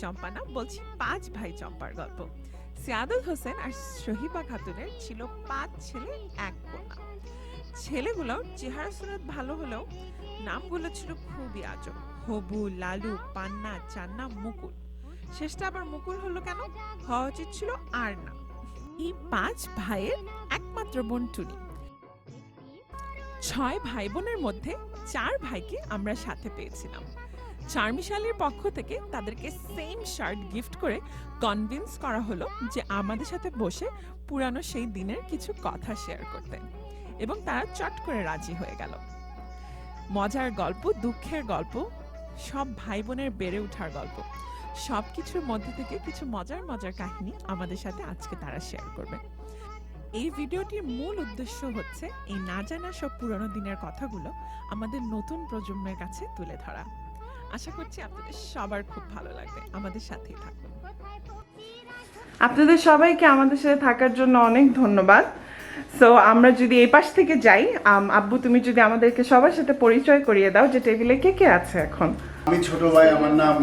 চম্পা না, বলছি 5 ভাই চম্পার গল্প। সিয়াদত হোসেন আর শহীবা খাতুনের ছিল 5 ছেলে 1 কন্যা। ছেলেগুলোর চেহারা সুরত ভালো হলেও নামগুলো ছিল খুবই আজব। হবু, লালু, পান্না, চান্না, মুকুল। শেষটা আবার মুকুল হলো কেন? হওয়া উচিত ছিল আর না। এই 5 ভাইয়ের একমাত্র বোন টুনি। 6 ভাই বোনের মধ্যে 4 ভাইকে আমরা সাথে পেয়েছিলাম। চার্মিশালের পক্ষ থেকে তাদেরকে সেম শার্ট গিফট করে কনভিন্স করা হলো যে আমাদের সাথে বসে পুরানো সেই দিনের কিছু কথা শেয়ার করতে, এবং তারা চট করে রাজি হয়ে গেল। মজার গল্প, দুঃখের গল্প, সব ভাই বোনের বেড়ে ওঠার গল্প, সবকিছুর মধ্যে থেকে কিছু মজার মজার কাহিনী আমাদের সাথে আজকে তারা শেয়ার করবে। এই ভিডিওটির মূল উদ্দেশ্য হচ্ছে এই না জানা সব পুরনো দিনের কথাগুলো আমাদের নতুন প্রজন্মের কাছে তুলে ধরা। আশা করছি আপনাদের সবার খুব ভালো লাগবে। আমাদের সাথেই থাকুন। আপনাদের সবাইকে আমাদের সাথে থাকার জন্য অনেক ধন্যবাদ। সো আমরা যদি এই পাশ থেকে যাই, আব্বু তুমি যদি আমাদেরকে সবার সাথে পরিচয় করিয়ে দাও যে টেবিলে কে কে আছে এখন। আমি ছোট ভাই, আমার নাম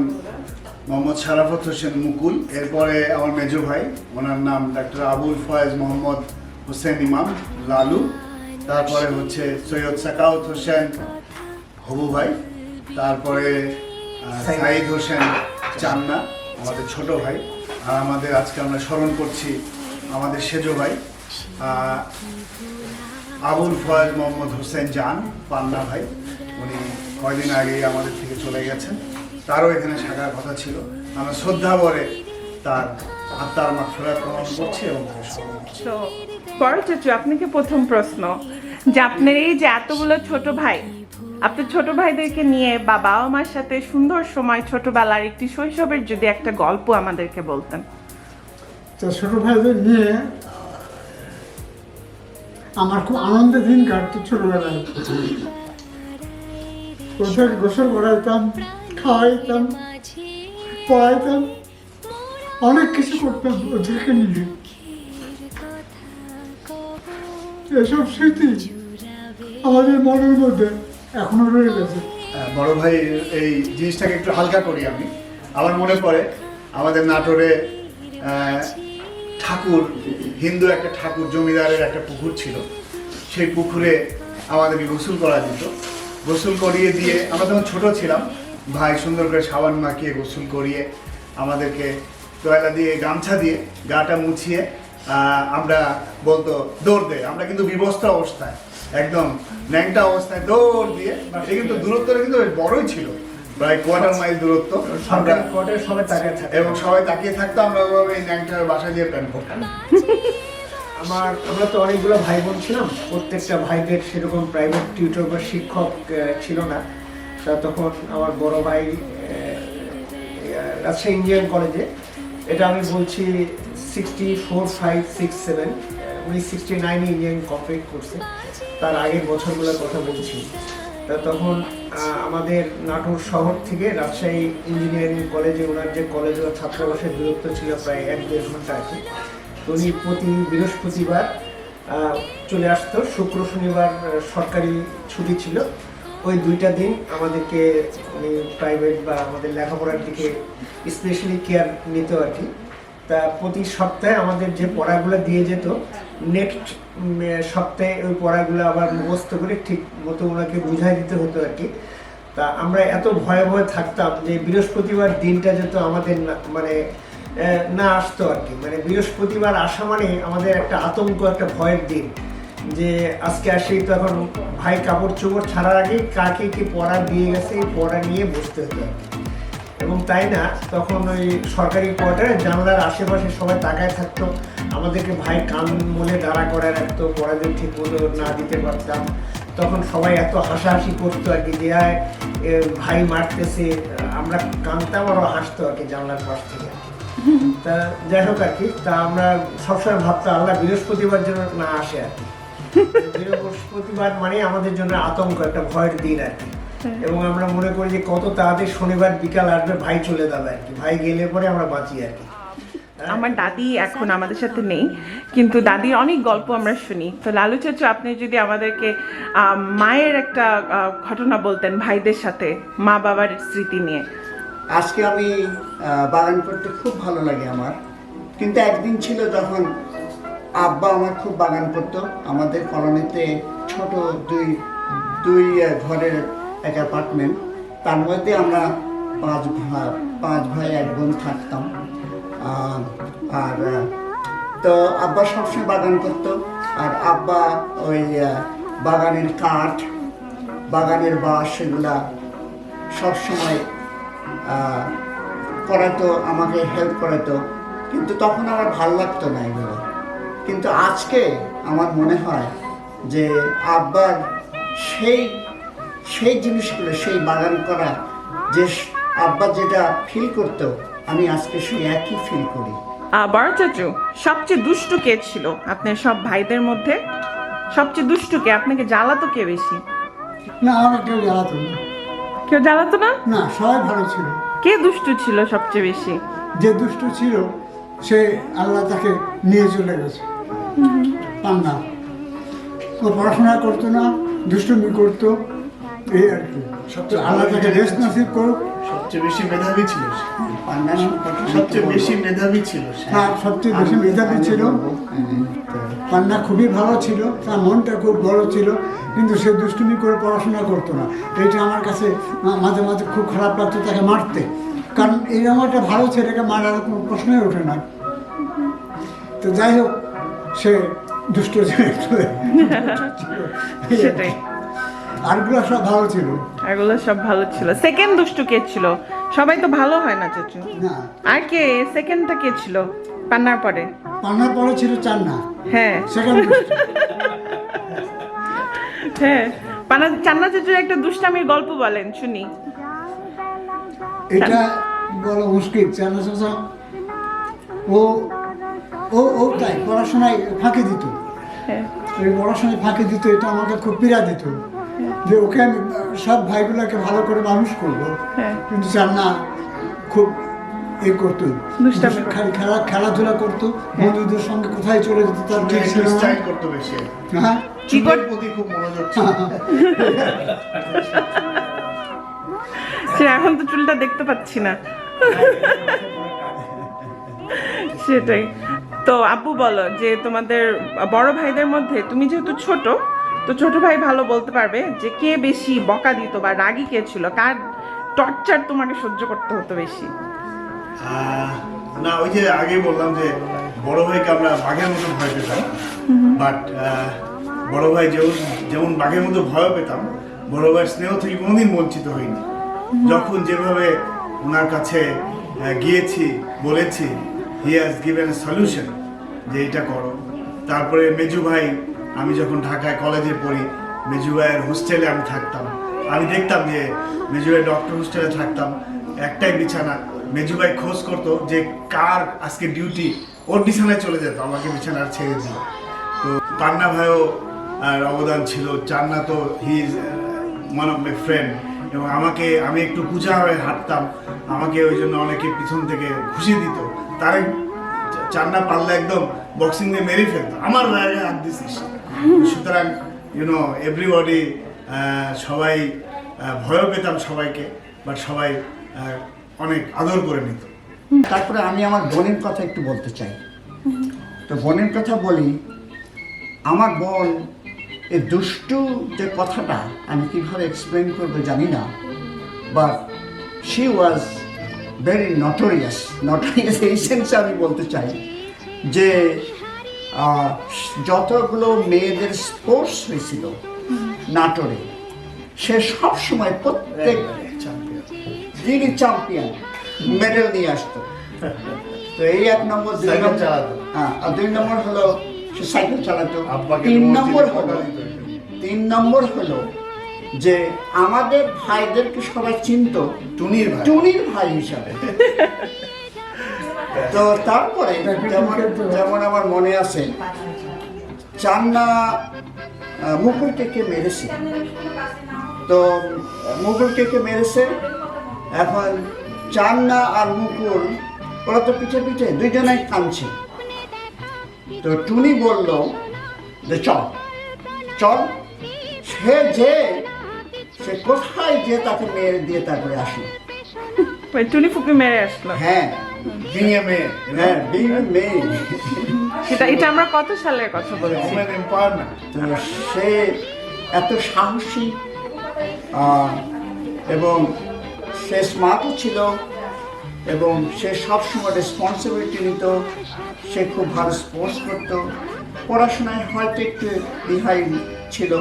মোহাম্মদ শারাফত হোসেন মুকুল। এরপরে আমার মেজো ভাই, ওনার নাম ডাক্তার আবুল ফয়েজ মোহাম্মদ হোসেন ইমাম লালু। তারপরে হচ্ছে সৈয়দ সাকাউত হোসেন হবু ভাই। তারপরে সাইদ হোসেন চান্না আমাদের ছোট ভাই। আর আমাদের আজকে আমরা স্মরণ করছি আমাদের সেজো ভাই আবুল ফয়েজ মোহাম্মদ হোসেন জান পান্না ভাই। উনি কয়দিন আগেই আমাদের থেকে চলে গেছেন। তারও এখানে থাকার কথা ছিল। আমরা শ্রদ্ধা ভরে তার আত্মার মাগফিরাত কামনা করছি এবং তো বড় চাচু, আপনাকে প্রথম প্রশ্ন যে আপনার এই যে এতগুলো ছোট ভাই, আপনার ছোট ভাইদেরকে নিয়ে বা বাবা মার সাথে সুন্দর সময় ছোটবেলার একটি শৈশবের যদি একটা গল্প আমাদেরকে বলতেন। তো ছোট ভাইদের নিয়ে আমার খুব আনন্দের দিন কাটতো ছোটবেলায়। ওদের গোসল করাইতাম, খাওয়াইতাম, পড়াইতাম, অনেক কিছু করতাম ওদেরকে নিয়ে। এসব স্মৃতি আমাদের মনের মধ্যে এখনো রয়ে গেছে। বড় ভাই এই জিনিসটাকে একটু হালকা করি আমি। আমার মনে পড়ে আমাদের নাটোরে ঠাকুর, হিন্দু একটা ঠাকুর, জমিদারের একটা পুকুর ছিল। সেই পুকুরে আমাদেরকে গোসল করা দিত। গোসল করিয়ে দিয়ে আমরা তখন ছোট ছিলাম, ভাই সুন্দর করে সাবান মাখিয়ে গোসল করিয়ে আমাদেরকে টয়লা দিয়ে গামছা দিয়ে গাটা মুছিয়ে আমরা বলতো দৌড় দে। আমরা কিন্তু বিবস্ত্র অবস্থায়, একদম ন্যাংটা অবস্থায় দৌড় দিয়ে, এটা কিন্তু দূরত্বটা কিন্তু বড়ই ছিল, প্রায় কোয়ার্টার মাইল দূরত্ব। এবং সবাই তাকিয়ে থাকতো, আমরা ওইভাবে এই ন্যাংটার বাসা দিয়ে প্ল্যান করতাম। আমরা তো অনেকগুলো ভাই বোন ছিলাম। প্রত্যেকটা ভাইদের সেরকম প্রাইভেট টিউটর বা শিক্ষক ছিল না। তা তখন আমার বড় ভাই রাজশাহী ইঞ্জিনিয়ারিং কলেজে, এটা আমি বলছি 64, 5, 6, 7, উনি 69 ইঞ্জিনিয়ারিং কমপ্লিট করছে। তার আগের বছরগুলোর কথা বলছি। তা তখন আমাদের নাটোর শহর থেকে রাজশাহী ইঞ্জিনিয়ারিং কলেজে, ওনার যে কলেজ ও ছাত্রাবাসের দূরত্ব ছিল প্রায় 1-1.5 ঘন্টা আর কি। উনি প্রতি বৃহস্পতিবার চলে আসতো। শুক্র শনিবার সরকারি ছুটি ছিল। ওই 2টা দিন আমাদেরকে উনি প্রাইভেট বা আমাদের লেখাপড়ার দিকে স্পেশালি কেয়ার নিত আর কি। তা প্রতি সপ্তাহে আমাদের যে পড়াগুলো দিয়ে যেত, নেক্সট সপ্তাহে ওই পড়াগুলো আবার মুখস্থ করে ঠিক মতো ওনাকে বুঝাই দিতে হতো আর কি। তা আমরা এত ভয়ে ভয়ে থাকতাম যে বৃহস্পতিবার দিনটা যেত আমাদের মানে না আসতো আর কি। মানে বৃহস্পতিবার আসা মানে আমাদের একটা আতঙ্ক, একটা ভয়ের দিন যে আজকে আসেই তো এখন ভাই কাপড় চোপড় ছাড়ার আগে কাকে কি পড়া দিয়ে গেছে এই পড়া নিয়ে বসতে হতো আর কি। এবং তাই না, তখন ওই সরকারি কোয়ার্টারে জানলার আশেপাশে সবাই তাকায় থাকতো। আমাদেরকে ভাই কান মনে দাঁড়া করে রাখতো, পড়াদের ঠিক মতো না দিতে পারতাম। তখন সবাই এত হাসাহাসি করতো আর কি যে ভাই মারতেছে, আমরা কানতাম আরও হাসতো আর কি জানলার পাশ থেকে। তা যাই হোক আর কি, তা আমরা সবসময় ভাবতাম আল্লাহ বৃহস্পতিবার যেন না আসে আর কি। বৃহস্পতিবার মানে আমাদের জন্য আতঙ্ক, একটা ভয়ের দিন আর কি। এবং আমরা মনে করি যে কত তাড়াতাড়ি শনিবার বিকাল আসবে, ভাই চলে যাবে আর কি, ভাই গেলে পরে আমরা বাঁচি আর কি। আমার দাদি এখন আমাদের সাথে নেই, কিন্তু দাদির অনেক গল্প আমরা শুনি। তো লালু চাচু, আপনি যদি আমাদেরকে মায়ের একটা ঘটনা বলতেন ভাইদের সাথে, মা বাবার স্মৃতি নিয়ে। আজকে আমি বাগান করতে খুব ভালো লাগে আমার, কিন্তু একদিন ছিল যখন আব্বা আমার খুব বাগান করতো। আমাদের কলোনিতে ছোট দুই ঘরের এক অ্যাপার্টমেন্ট, তার মধ্যে আমরা পাঁচ ভাই এক বোন থাকতাম। আর তো আব্বা সবসময় বাগান করতো, আর আব্বা ওই বাগানের কাঠ, বাগানের বাঁশ সেগুলা সবসময় করাতো, আমাকে হেল্প করাতো, কিন্তু তখন আমার ভালো লাগতো না এগুলো। কিন্তু আজকে আমার মনে হয় যে আব্বার সেই জিনিসগুলো, সেই বাগান করা, যে আব্বা যেটা ফিল করতো, আমি আজকে সেই একই ফিল করি। বড় চাচু, সবচেয়ে দুষ্টু কে ছিল আপনার সব ভাইদের মধ্যে? সবচেয়ে দুষ্টু কে? আপনাকে জ্বালাতো কে বেশি? না, আমাকে কেউ জ্বালাতো না। কেউ জ্বালাতো না? না, সবাই ভালো ছিল। কে দুষ্টু ছিল সবচেয়ে বেশি? যে দুষ্ট ছিল সে আল্লাহ তাকে নিয়ে চলে গেছে। পান্না, ও পড়াশোনা করতো না, দুষ্টুমি করতো, এই আর কি। আল্লাহ তাকে রেস্ট নসিব করুক। সবচেয়ে বেশি মেধাবী ছিল সে। পান্না সবচেয়ে বেশি মেধাবী ছিল সে। হ্যাঁ, সবচেয়ে বেশি মেধাবী ছিল। পান্না খুবই ভালো ছিল, তার মনটা খুব বড় ছিল, কিন্তু সে দুষ্টুমি করে পড়াশোনা করতো না। এইটা আমার কাছে মাঝে মাঝে খুব খারাপ লাগতো তাকে মারতে, কারণ এইরকম একটা ভালো ছেলেকে মারার কোনো প্রশ্নই ওঠে না। তো যাই হোক, সে দুষ্ট ছিল একটু। সেটাই, আরগুলো সব ভালো ছিল। এগুলো সব ভালো ছিল। সেকেন্ড দুষ্টু কে ছিল? সবাই তো ভালো হয় না চাচু। না, আর কে সেকেন্ডটা কে ছিল পান্নার পরে? পান্নার পরে ছিল চান্না, হ্যাঁ সেকেন্ড দুষ্ট। হ্যাঁ, চান্না চাচুর একটা দুষ্টামির গল্প বলেন শুনি। এটা বলা মুশকিল। চান্না চাচা ও ও ও তাই পড়াশোনায় ফাঁকি দিত। হ্যাঁ, এই পড়াশোনায় ফাঁকি দিত, এটা আমাকে খুব পীড়া দিত, যে ওকে আমি সব ভাইগুলোকে ভালো করে মানুষ করবো। হ্যাঁ। কিন্তু চান্না খুব করতো, দুষ্টামি করতো। খালি খেলাধুলা করতো, বন্ধুদের সঙ্গে কোথায় চলে যেত তার ঠিক ছিল না। স্টাইল করতো বেশি। হ্যাঁ, চুলের প্রতি খুব মনোযোগ ছিল। সে এখন তো চুলটা দেখতে পাচ্ছি না। সেটাই তো। আপু বলো যে তোমাদের বড় ভাইদের মধ্যে তুমি যেহেতু ছোট, তো ছোট ভাই ভালো বলতে পারবে যে কে বেশি বকা দিত বা রাগী কে ছিল, কার টর্চার তোমাকে সহ্য করতে হতো বেশি? না, ওই যে আগে বললাম যে বড় ভাইকে আমরা বাঘের মতো ভয় পেতাম, বাট বড় ভাই যেমন বাঘের মতো ভয় পেতাম, বড় ভাইয়ের স্নেহ থেকে কোনোদিন বঞ্চিত হইনি। যখন যেভাবে ওনার কাছে গিয়েছি, বলেছি, he has given a solution যে এটা করো। তারপরে মেজু ভাই, আমি যখন ঢাকায় কলেজে পড়ি, মেজু ভাইয়ের হোস্টেলে আমি থাকতাম। আমি দেখতাম যে মেজু ভাই ডক্টর হোস্টেলে থাকতাম, একটাই বিছানা। মেজু ভাই খোঁজ করতো যে কার আজকে ডিউটি, ওর বিছানায় চলে যেত, আমাকে বিছানায় ছেড়ে দিল। তো পান্না ভাইও অবদান ছিল। চান্না তো he is one of my friend, এবং আমি একটু কুচা হয়ে হাঁটতাম, আমাকে ওই জন্য অনেকে পিছন থেকে ঘুষি দিত। তারে চান্না পারলে একদম বক্সিং দিয়ে মেরে ফেলতো, আমার গায়ে হাত দিছিস। সুতরাং এভরিবডি, সবাই ভয়ও পেতাম সবাইকে, বাট সবাই অনেক আদর করে নিত। তারপরে আমি আমার বোনের কথা একটু বলতে চাই। তো বোনের কথা বলি, আমার বোন এই দুষ্টু যে কথাটা আমি কীভাবে এক্সপ্লেন করবো জানি না, but she was very notorious এই সেন্সে আমি বলতে চাই যে যতগুলো মেয়েদের স্পোর্টস হয়েছিল নাটোরে, সে সবসময় প্রত্যেক দিনই চ্যাম্পিয়ন মেডেল নিয়ে আসতো। তো এই এক নম্বর। হ্যাঁ, আর 2 নম্বর হলো সে সাইকেল চালাতো। 3 নম্বর হলো যে আমাদের ভাইদেরকে সবাই চিনতো টুনির ভাই হিসাবে। তো তারপরে যেমন আমার মনে আছে, চান্না মুকুলকে কে মেরেছে। তো মুকুলকে মেরেছে। এখন চান্না আর মুকুল ওরা তো পিঠে পিঠে দুইজনাই কাঁদছে। তো টুনি বলল যে চল, সে কোথায় যে তাকে মেরে দিয়ে তারপরে আসলো। টুনি ফুপি মেরে আসলো। হ্যাঁ বিয়ে মেয়ে হ্যাঁ মেয়ে। এটা আমরা কত সালের কথা বলছি? Women empowerment. তো সে এত সাহসী এবং সে স্মার্টও ছিল এবং সে সবসময় রেসপন্সিবিলিটি নিত। সে খুব ভালো স্পোর্টস করতো। পড়াশোনায় হয়তো একটু বিহাইন্ড ছিল,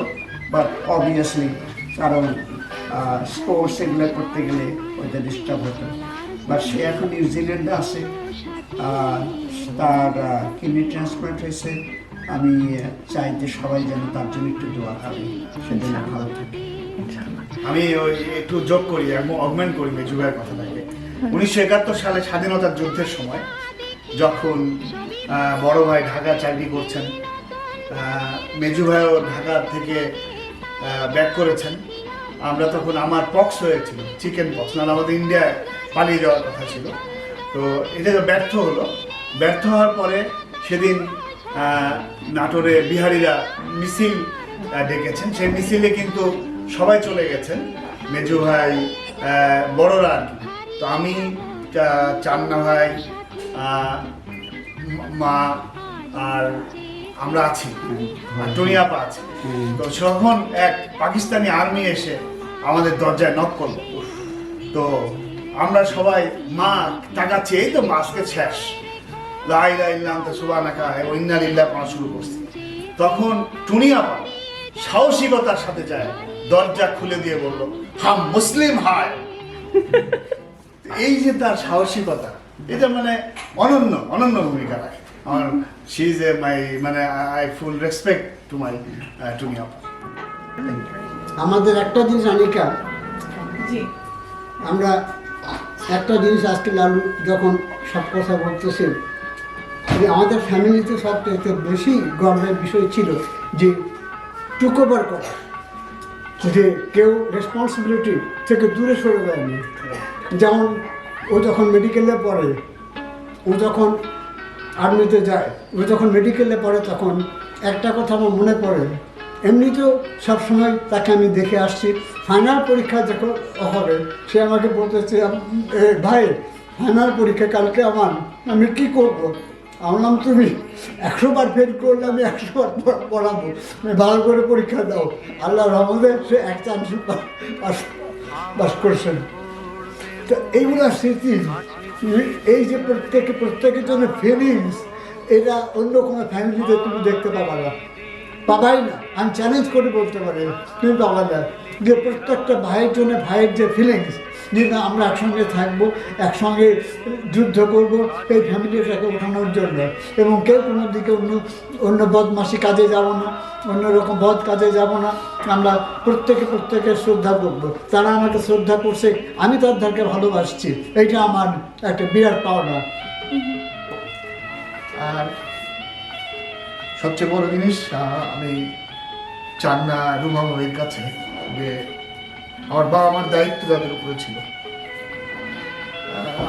বাট অবভিয়াসলি কারণ স্পোর্টস এগুলো করতে গেলে ওইটা ডিস্টার্ব হতো। বাট সে এখন নিউজিল্যান্ডে আছে, তার কিডনি ট্রান্সপ্লান্ট হয়েছে। আমি চাই যে সবাই যেন তার জন্য একটু দোয়া করে, সেজন্য ভালো থাকে। আমি ওই একটু যোগ করি এবং অগমেন্ট করি মেজু ভাইয়ের কথাটাকে। 1971 সালে স্বাধীনতার যুদ্ধের সময় যখন বড় ভাই ঢাকা চাকরি করছেন, মেজু ভাইও ঢাকা থেকে ব্যাক করেছেন। আমরা তখন আমার পক্স হয়েছিল, চিকেন পক্স, নাহলে আমাদের ইন্ডিয়ায় পালিয়ে যাওয়ার কথা ছিল। তো এটা ব্যর্থ হলো। ব্যর্থ হওয়ার পরে সেদিন নাটোরে বিহারীরা মিছিল ডেকেছেন। সেই মিছিলে কিন্তু সবাই চলে গেছেন, মেজু ভাই, বড়রা আর কি। তো আমি, চান্না ভাই, মা আর আমরা আছি, আর টুনিয়াপা আছে। তো তখন এক পাকিস্তানি আর্মি এসে আমাদের দরজায় নক করলো। তো আমরা সবাই মা তাকাচ্ছি, এই তো আজকে শেষ, লা ইলাহা ইল্লা আনতা সুবহানাকা ওয়া ইন্না লিল্লাহি পড়া শুরু করছি। তখন টুনিয়াপা সাহসিকতার সাথে যায়, দরজা খুলে দিয়ে বলল, হাম মুসলিম হায়। এই যে তার সাহসিকতা, এটা মানে অনন্য ভূমিকা রাখে। আমার শি ইজ মাই, মানে I full respect to my টুনিয়াপা। আমাদের একটা জিনিস আনিকা, জি, আমরা একটা জিনিস আজকে লালু যখন সব কথা বলতেছে, যে আমাদের ফ্যামিলিতে সবচেয়ে বেশি গর্বের বিষয় ছিল যে টুক ওভার করা, যে কেউ রেসপন্সিবিলিটি থেকে দূরে সরে যায়নি। যেমন ও যখন মেডিকেলে পড়ে, ও যখন আর্মিতে যায়, ও যখন মেডিকেলে পড়ে, তখন একটা কথা আমার মনে পড়ে। এমনিতেও সবসময় তাকে আমি দেখে আসছি, ফাইনাল পরীক্ষা যখন হবে সে আমাকে বলতেছে, ভাই ফাইনাল পরীক্ষা কালকে আমার, আমি কী করবো? আমার নাম, তুমি 100 বার ফেল করলে আমি 100 বার পড়াবো, তুমি ভালো করে পরীক্ষা দাও। আল্লাহ রহমতে সে 1 চান্সে পাস করছেন। তো এইগুলো স্মৃতি, এই যে প্রত্যেকের জন্য ফিলিংস, এটা অন্য কোনো ফ্যামিলিতে তুমি দেখতে পাবা না, পাবাই না। আমি চ্যালেঞ্জ করে বলতে পারি তুমি পাবা না, যে প্রত্যেকটা ভাইয়ের জন্য ভাইয়ের যে ফিলিংস, যে না আমরা একসঙ্গে থাকবো, একসঙ্গে যুদ্ধ করব এই ফ্যামিলিটাকে ওঠানোর জন্য, এবং কেউ কোনো দিকে অন্য বদমাশি কাজে যাব না, অন্যরকম বদ কাজে যাব না। আমরা প্রত্যেকে শ্রদ্ধা করবো। তারা আমাকে শ্রদ্ধা করছে, আমি তাদেরকে ভালোবাসছি, এইটা আমার একটা বিরাট পাওনা। আর সবচেয়ে বড় জিনিস, আমি চান্না রুমা ভাইয়ের কাছে, যে আমার বাবা আমার দায়িত্ব তাদের উপরে ছিল।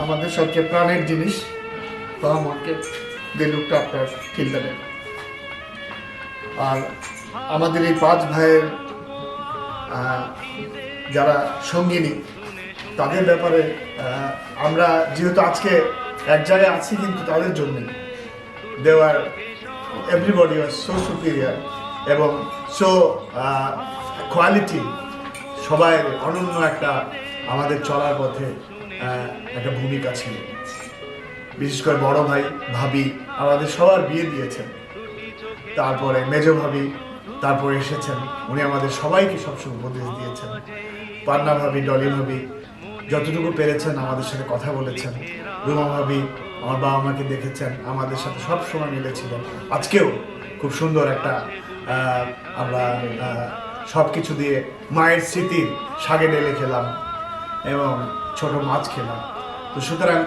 আমাদের সবচেয়ে প্রাণের জিনিস, বাবা মাকে they looked after till the death. আর আমাদের এই 5 ভাইয়ের যারা সঙ্গিনী, তাদের ব্যাপারে আমরা যেহেতু আজকে এক জায়গায় আছি, কিন্তু তাদের জন্যই দেওয়ার everybody was so superior এবং সো কোয়ালিটি, সবাই অনন্য একটা আমাদের চলার পথে একটা ভূমিকা ছিল। বিশেষ করে বড় ভাই, ভাবি আমাদের সবার বিয়ে দিয়েছেন, তারপরে মেজো ভাবি তারপরে এসেছেন, উনি আমাদের সবাইকে সবসময় উপদেশ দিয়েছেন। পান্না ভাবি, ডলি ভাবি যতটুকু পেরেছেন আমাদের সাথে কথা বলেছেন। রুমা ভাবি আমার বাবা মাকে দেখেছেন, আমাদের সাথে সব সময় মিলেছিলেন। আজকেও খুব সুন্দর একটা আমরা সব কিছু দিয়ে মায়ের স্মৃতির শাগে ডেলে খেলাম এবং ছোট মাছ খেলাম। তো সুতরাং,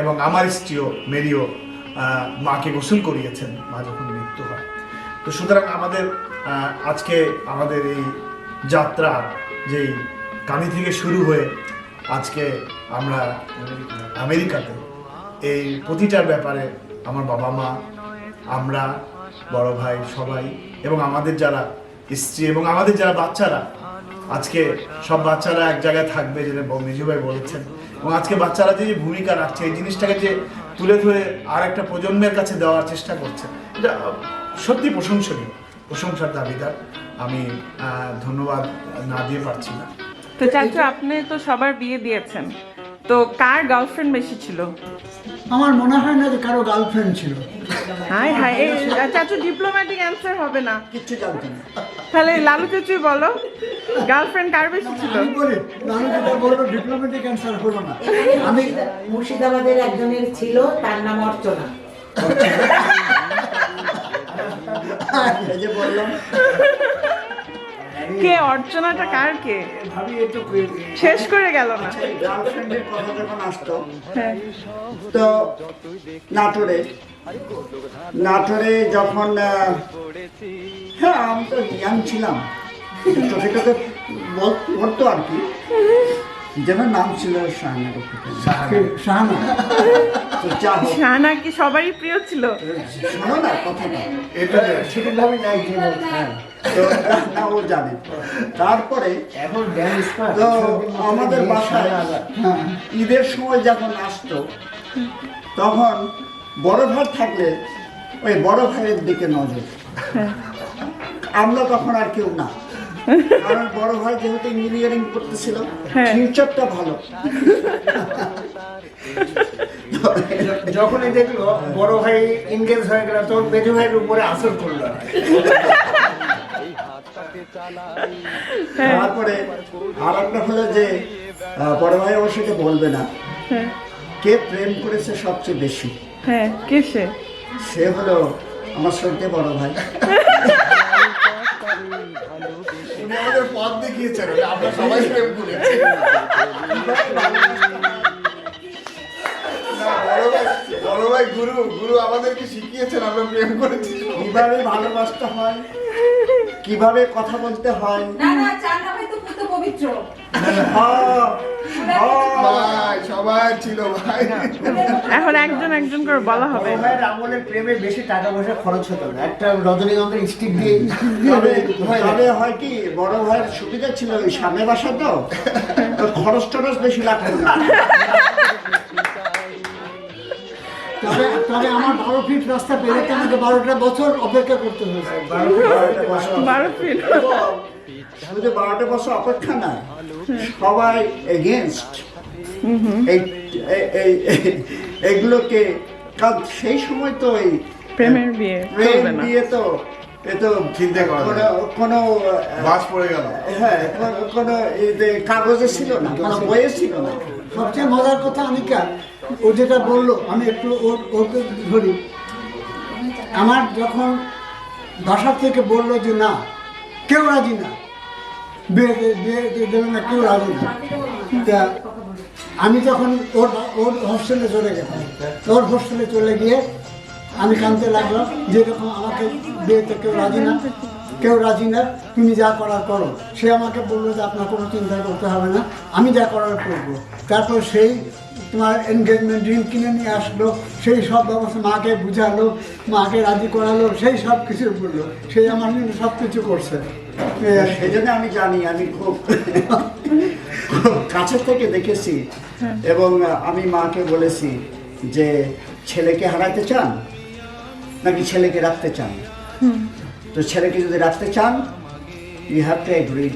এবং আমার স্ত্রীও মেরিও মাকে গোসল করিয়েছেন মা যখন মৃত্যু হয়। তো সুতরাং আমাদের আজকে আমাদের এই যাত্রা, যেই কানি থেকে শুরু হয়ে আজকে আমরা আমেরিকাতে, এই প্রতিটার ব্যাপারে আমার বাবা মা, আমরা, বড় ভাই সবাই, এবং আমাদের যারা স্ত্রী এবং আমাদের যারা বাচ্চারা, আজকে সব বাচ্চারা এক জায়গায় থাকবে, যেটা মেজু ভাই বলেছেন, এবং আজকে বাচ্চারা যে ভূমিকা রাখছে এই জিনিসটাকে যে তুলে ধরে আর একটা প্রজন্মের কাছে দেওয়ার চেষ্টা করছে, এটা সত্যি প্রশংসনীয়, প্রশংসার দাবিদার। আমি ধন্যবাদ না দিয়ে পারছি না। তো চাচু, আপনি তো সবার বিয়ে দিয়েছেন, তো কার গার্লফ্রেন্ড বেশি ছিল? আমার মনে হয় না যে কারো গার্লফ্রেন্ড ছিল। হাই হাই, চাচু ডিপ্লোম্যাটিক অ্যান্সার হবে না। কিচ্ছু জানতাম না। তাহলে লালু চাচুই বলো, গার্লফ্রেন্ড কার বেশি ছিল? আমি বলি, আমি যেটা বলবো ডিপ্লোম্যাটিক অ্যান্সার হলো না। আমি মুর্শিদাবাদের একজনের ছিল, তার নাম অর্চনা। এই যে বললাম, কে অর্চনাটা কার কে? ভাবি একটু শেষ করে গেল না। গার্লফ্রেন্ডের কথা যখন আসতো, হ্যাঁ তো নাটোরে যখন হ্যাঁ আমি তো ইয়াং ছিলাম, চোখে চোখে বলতো আর কি, যেমন নাম ছিল শাহানা। শাহানা, তো যা হোক, শাহানা কি সবারই প্রিয় ছিল? শোনো না কথাটা, এটা সেদিন ভাবি নাই কে বলছে। হ্যাঁ, তো না ও জানে। তারপরে এখন ড্যান্স তো আমাদের বাসায় হ্যাঁ, ঈদের সময় যখন আসতো, তখন বড় ভাই থাকলে ওই বড় ভাইয়ের দিকে নজর। আমরা তখন আর কেউ না, কারণ বড় ভাই যেহেতু ইঞ্জিনিয়ারিং করতেছিল, হ্যাঁ। ফিউচারটা ভালো। যখনই দেখলো বড় ভাই এনগেজ হয়ে গেল, তখন মেজু ভাইয়ের উপরে আসর করলো। তারপরে আর একটা হলো যে বড় ভাই অবশ্যই বলবে না, কে প্রেম করেছে সবচেয়ে বেশি? হ্যাঁ, কে সে? সে হলো আমার শ্রদ্ধেয় বড় ভাই। উনি আমাদের পথ দেখিয়েছেন, আমরা সবাই প্রেম করেছি। বড় ভাই গুরু আমাদেরকে শিখিয়েছেন, আমরা প্রেম করেছি। কিভাবে ভালোবাসতে হয়, কিভাবে কথা বলতে হয়। না না, চান্না ভাই তো পুত পবিত্র। ভাই সবাই ছিল ভাই। এখন একজন একজন করে বলা হবে। বড় ভাইয়ের আমলের প্রেমে বেশি টাকা পয়সা খরচ হতো না, একটা রজনীগন্ধার স্টিক দিয়ে তবে হয় কি, বড় ভাইয়ের সুবিধা ছিল ওই সামনে বাসা, তো খরচ টরচ বেশি লাগতো না। তবে আমার 12 ফিট রাস্তা পেরোতে আমাকে 12টা বছর অপেক্ষা করতে হয়েছে। 12 ফিট। শুধু 12টা বছর অপেক্ষা না, সবাই এগেনস্ট এইগুলোকে, কারণ সেই সময় তো এই প্রেমের বিয়ে প্রেম চলবে না। বিয়ে তো এ তো চিন্তা করা যায় না। কোনো বাস পড়ে গেল। হ্যাঁ, কোনো কাগজে ছিল না, কোনো বইয়ে ছিল না। সবচেয়ে মজার কথা অনিকা, ও যেটা বললো, আমি একটু ওকে ধরি। আমার যখন বাসা থেকে বললো যে না, কেউ রাজি না, বিয়ে দেবে না, কেউ রাজি না, তা আমি তখন ওর হোস্টেলে চলে গেলাম। ওর হোস্টেলে চলে গিয়ে আমি কাঁদতে লাগলাম, যেরকম আমাকে বিয়েতে কেউ রাজি না, তুমি যা করার করো। সে আমাকে বললো যে আপনার কোনো চিন্তা করতে হবে না, আমি যা করার করবো। তারপর সেই তোমার এনগেজমেন্ট রিং কিনে নিয়ে আসলো, সেই সব ব্যবস্থা মাকে বুঝালো, মাকে রাজি করালো, সেই সব কিছু বললো, সেই আমার জন্য সব কিছু করছে। সেই জন্য আমি জানি, আমি খুব কাছে থেকে দেখেছি, এবং আমি মাকে বলেছি যে ছেলেকে হারাতে চান নাকি ছেলেকে রাখতে চান? তো ছেলেকে যদি রাখতে চান, ইউ হ্যাভ টু এগ্রি,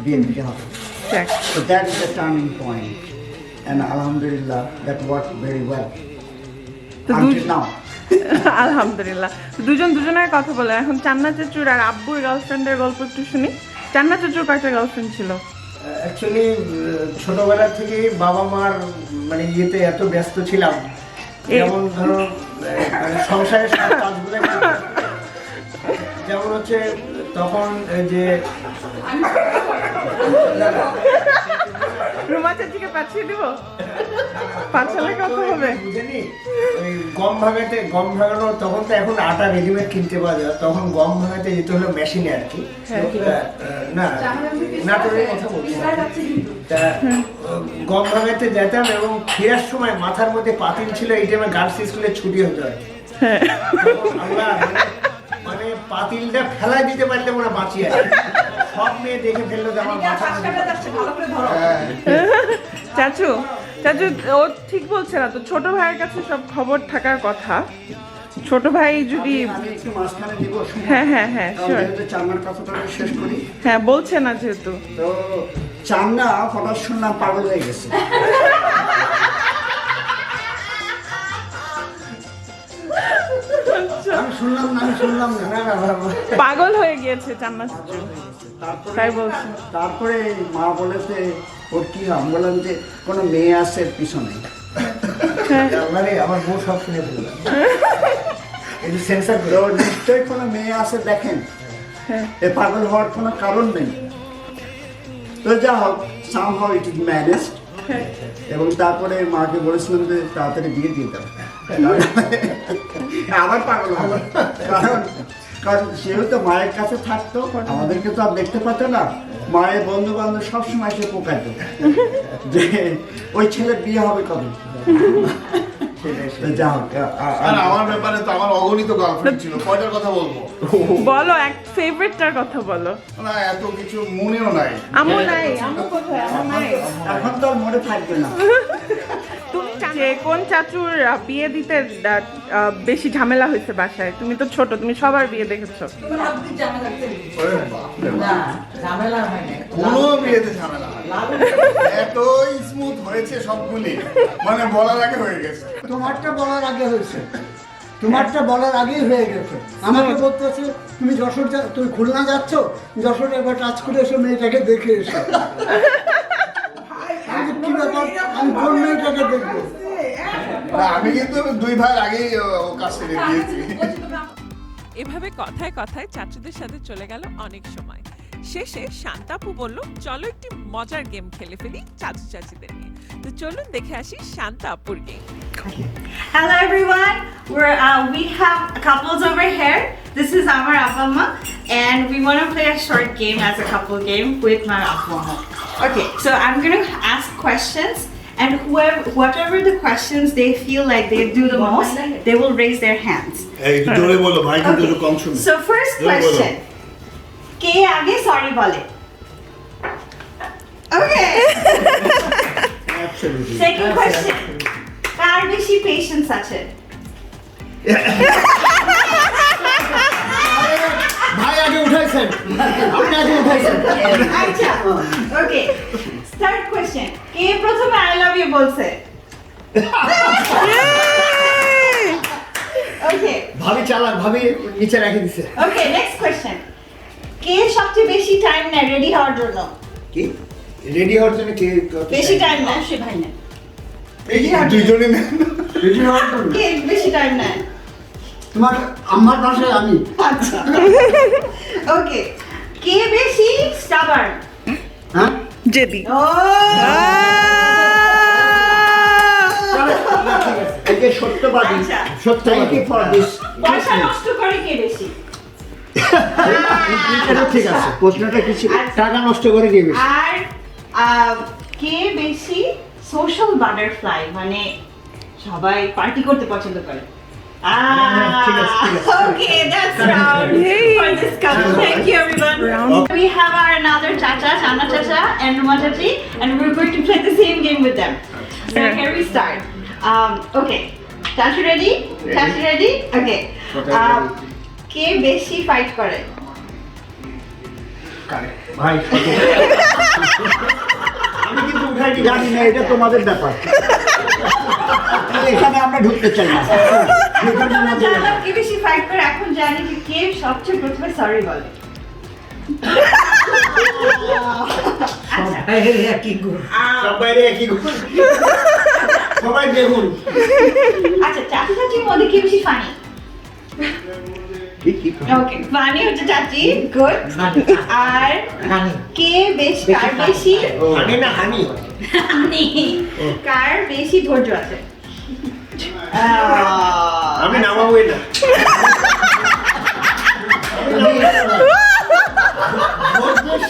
বিয়ে দিতে হবে। So that is the turning point, and alhamdulillah that worked very well until now. আলহামদুলিল্লাহ। দুজনের কথা বলে এখন চান্না চাচুর আর আব্বুর গার্লফ্রেন্ডের গল্প একটু শুনি। চান্না চাচুর কয়টা গার্লফ্রেন্ড ছিল? অ্যাকচুয়ালি ছোটবেলা থেকে বাবা মার মানে ইয়েতে এত ব্যস্ত ছিলাম, যেমন ধরো মানে সংসারের সব কাজগুলো, যেমন হচ্ছে তখন যে রুমা চাচিকে পাঠিয়ে দিব, পাঠালে কথা হবে। বুঝেনি, ওই গম ভাঙানো, তখন তো এখন আটা রেডিমেড কিনতে পাওয়া যায়, তখন গম ভাঙাতে যেতে হলো মেশিনে আর কি। না নাটোরের কথা বলছি। তা গম ভাঙাতে যেতাম, এবং ফেরার সময় মাথার মধ্যে পাতিল ছিল, এই টাইমে গার্লস স্কুলে ছুটি হতো আর কি। তখন আল্লাহ মানে পাতিলটা ফেলাই দিতে পারলে ওরা বাঁচিয়ে আছে, সব মেয়ে দেখে ফেললো যে আমার মাথা চাচু চাচু ও ঠিক বলছে না তো, ছোট ভাইয়ের কাছে সব খবর থাকার কথা। ছোট ভাই যদি আমি একটু মাঝখানে দিব হ্যাঁ হ্যাঁ হ্যাঁ শিওর, যেহেতু চান্নার কথাটা আমি শেষ করি। হ্যাঁ বলছে না যেহেতু। তো চান্না হঠাৎ শুনলাম পাগল হয়ে গেছে। আমি শুনলাম না পাগল হয়ে গিয়েছে চান্না চাচু, তাই বলছে। তারপরে মা বলেছে ওর কি হয়? আমি বললাম যে কোনো মেয়ে আছে এর পিছনে। মানে আমার বউ সব শুনে ফেললো। একটু সেন্সার তো নিশ্চয়ই কোনো মেয়ে আছে, দেখেন এ পাগল হওয়ার কোনো কারণ নেই। তো যা হোক, সামহাউ ইট ইজ ম্যানেজড। এবং তারপরে মাকে বলেছিলাম যে তাড়াতাড়ি বিয়ে দিয়ে দাও, আবার পাগল হবে। কারণ সেও তো মায়ের কাছে থাকতো, আমাদেরকে তো আর দেখতে পাতো না। মায়ের বন্ধু বান্ধব সবসময় সে পোকাতো যে ওই ছেলের বিয়ে হবে কবে। তো যা হোক, আর আমার ব্যাপারে তো আমার অগণিত গার্লফ্রেন্ড ছিল, কয়টার কথা বলবো? বলো এক ফেভারিটটার কথা বলো। না এত কিছু মনেও নাই। আমু নাই, আমু কোথায়? আমু নাই। এখন তো আর মনে থাকবে না। তুমি যে কোন চাচুর বিয়ে দিতে বেশি ঝামেলা হয়েছে বাসায়? তুমি তো ছোট, তুমি সবার বিয়ে দেখেছো। ওরে বাপরে বাপ। না ঝামেলা হয় না কোনো বিয়েতে ঝামেলা হয় না। এত স্মুথ হয়েছে সবগুলি, মানে বলার আগে হয়ে গেছে। তোমারটা বলার আগে হয়েছে, তোমারটা বলার আগেই হয়ে গেছে। আমাকে বলতেছে তুমি যশোর তুমি খুলনা যাচ্ছ, যশোর একবার টাচ করে এসো, মেয়েটাকে দেখে এসো। আমি কি ব্যাপার, আমি কোন মেয়েটাকে দেখবো? না, আমি কিন্তু 2 ভাই আগেই ও কাজ ছেড়ে দিয়েছি। এভাবে কথায় কথায় চাচুদের সাথে চলে গেল অনেক সময়। শেষে শান্তাপু বলল চলো একটি মজার গেম খেলে ফেলি চাচু চাচিদের নিয়ে। তো চলুন দেখে আসি শান্তা আপুর game. Hello everyone, we have couples over here. This is Amar Apamma and we want to play a short game as a couple game with my Apamma. Okay, so I'm going to ask questions and whatever the questions they feel like they do the most, they will raise their hands. এই জোরে বলো, ভাই কিন্তু একটু কম শুনে। So first জোরে বলো। question. কে আগে সরি বলে? Okay. Second question. কার বেশি পেশেন্স আছে? ভাই আগে উঠাইছেন, আপনি আগে উঠাইছেন। আচ্ছা, ওকে। থার্ড কোশ্চেন, কে প্রথমে আই লাভ ইউ বলছে? ওকে, ভাবি চালাক, ভাবি নিচে রেখে দিছে। ওকে, নেক্সট কোশ্চেন, কে সবচেয়ে বেশি টাইম নেয় রেডি হওয়ার জন্য? কি রেডি হওয়ার জন্য কে বেশি টাইম নেয়? সে ভাই না, দুইজনই নেন। রেডি হওয়ার জন্য কে বেশি টাইম নেয়? তোমার আমার পাশে আমি। আচ্ছা, ওকে, কে বেশি স্টাবার্ন? হ্যাঁ, জেদি। ও এই যে সত্যবাদী, আচ্ছা। Thank you for this. পয়সা নষ্ট করে কে বেশি? ঠিক আছে, প্রশ্নটা কি ছিল? আচ্ছা। টাকা নষ্ট করে কে বেশি? আর কে বেশি সোশ্যাল বাটারফ্লাই, মানে সবাই পার্টি করতে পছন্দ করে? ঠিক আছে, ঠিক আছে। Okay, that's round for this couple. Thank you, everyone. We have our another Chacha, Chana Chacha, and Ruma Chachi, and we're going to play the same game with them. So here we start. Okay, Chachi ready? Chachi ready? Okay. কে বেশি fight করে? ভাই আমি কিন্তু উঠাইনি, জানি না, এটা তোমাদের ব্যাপার। এখানে আমরা ঢুকতে চাই না। জানলাম কে বেশি ফাইট করে, এখন জানি যে কে সবচেয়ে প্রথমে সরি বলে। সবাই একই গুণ, সবাই বেগুন। আচ্ছা, চাচি চাচির মধ্যে কে বেশি ফানি? ওকে, ফানি হচ্ছে চাচি, গুড। আর কে বেশি, কার বেশি হানি না হানি, হানি, কার বেশি ধৈর্য আছে? আমি নামাবো এটা।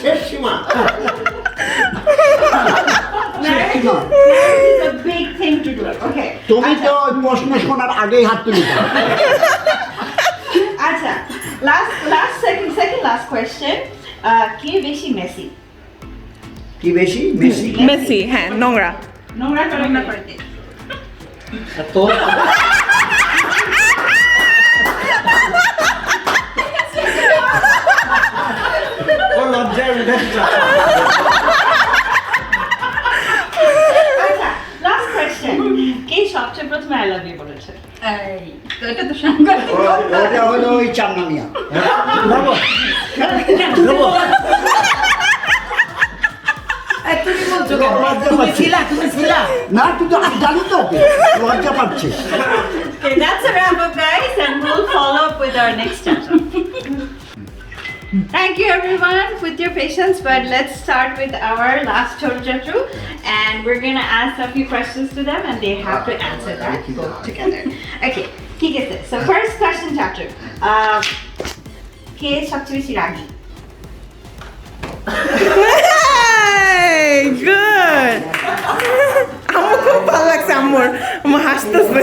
শেষ সীমা। Marriage is a big thing to do. Okay. তুমি তো ওই প্রশ্ন শোনার আগেই হাত তুলে দাও। আচ্ছা, last question. কে বেশি মেসি? কি বেশি মেসি? মেসি, হ্যাঁ, নোংরা। নোংরা করে কে? তো ও লজ্জায় উঠে আচ্ছা, লাস্ট কোশ্চেন, কে সবচেয়ে প্রথমে আই লাভ ইউ বলেছে? ওটা হলো ওই চান্না মিয়া। তুমি বলছো কেন? তুমি ছিলা না তুই তো জানি তো ওকে, লজ্জা পাচ্ছে। Okay, that's a wrap up, guys, and we'll follow up with our next chapter. Thank you, everyone, with your patience. But let's start with our last Chotu Chatu, and we're gonna ask a few questions to them, and they have to answer that both together. Okay, ঠিক আছে. So first question, chapter. কে সবচেয়ে বেশি রাগী? Good. আমার খুব ভালো লাগছে, আম্মুর হাসতেছে।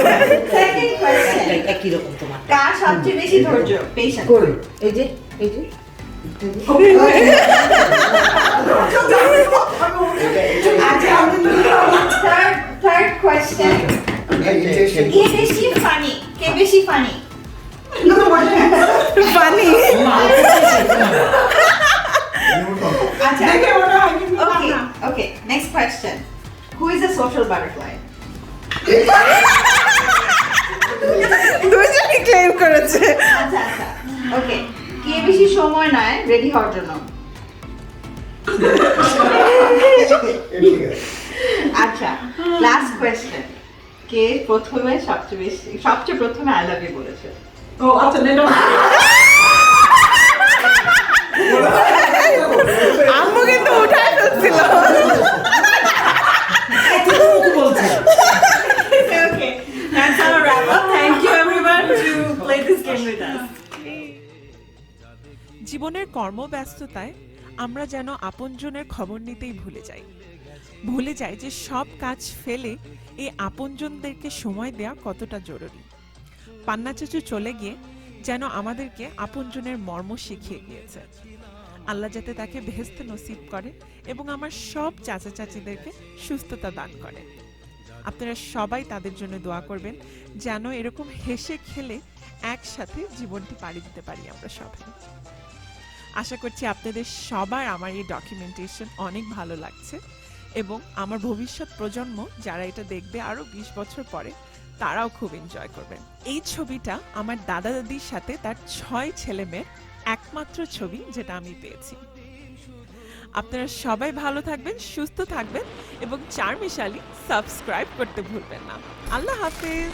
Second question. একই রকম তোমার। কার সবচেয়ে বেশি ধৈর্য? Patient. কই? এই যে Third question. কে বেশি funny? কে বেশি funny? ফানি। আচ্ছা। Okay. Next question. Who is a social butterfly? দুইজনই ক্লেম করেছে। আচ্ছা। Okay. কে বেশি সময় নেয় রেডি হওয়ার জন্য? আচ্ছা। Last question. কে সবচেয়ে প্রথমে I love you বলেছে? আম্মু কিন্তু উঠায় ফেলছিল। Okay. That's our wrap up. Thank you, everyone, to play this game with us. জীবনের কর্মব্যস্ততায় আমরা যেন আপনজনের খবর নিতেই ভুলে যাই যে সব কাজ ফেলে এই আপনজনদেরকে সময় দেওয়া কতটা জরুরি। পান্না চাচু চলে গিয়ে যেন আমাদেরকে আপনজনের মর্ম শিখিয়ে গিয়েছে। আল্লাহ যাতে তাকে বেহেশতে নসিব করে এবং আমার সব চাচা চাচিদেরকে সুস্থতা দান করে। আপনারা সবাই তাদের জন্য দোয়া করবেন যেন এরকম হেসে খেলে একসাথে জীবনটি পাড়ি দিতে পারি আমরা সবাই। আশা করছি আপনাদের সবার আমার এই ডকুমেন্টেশন অনেক ভালো লাগছে এবং আমার ভবিষ্যৎ প্রজন্ম যারা এটা দেখবে আরো 20 বছর পরে তারাও খুব এনজয় করবেন। এই ছবিটা আমার দাদা দাদির সাথে তার 6 ছেলে মেয়ের একমাত্র ছবি যেটা আমি পেয়েছি। আপনারা সবাই ভালো থাকবেন, সুস্থ থাকবেন এবং চারমিশালি সাবস্ক্রাইব করতে ভুলবেন না। আল্লাহ হাফেজ।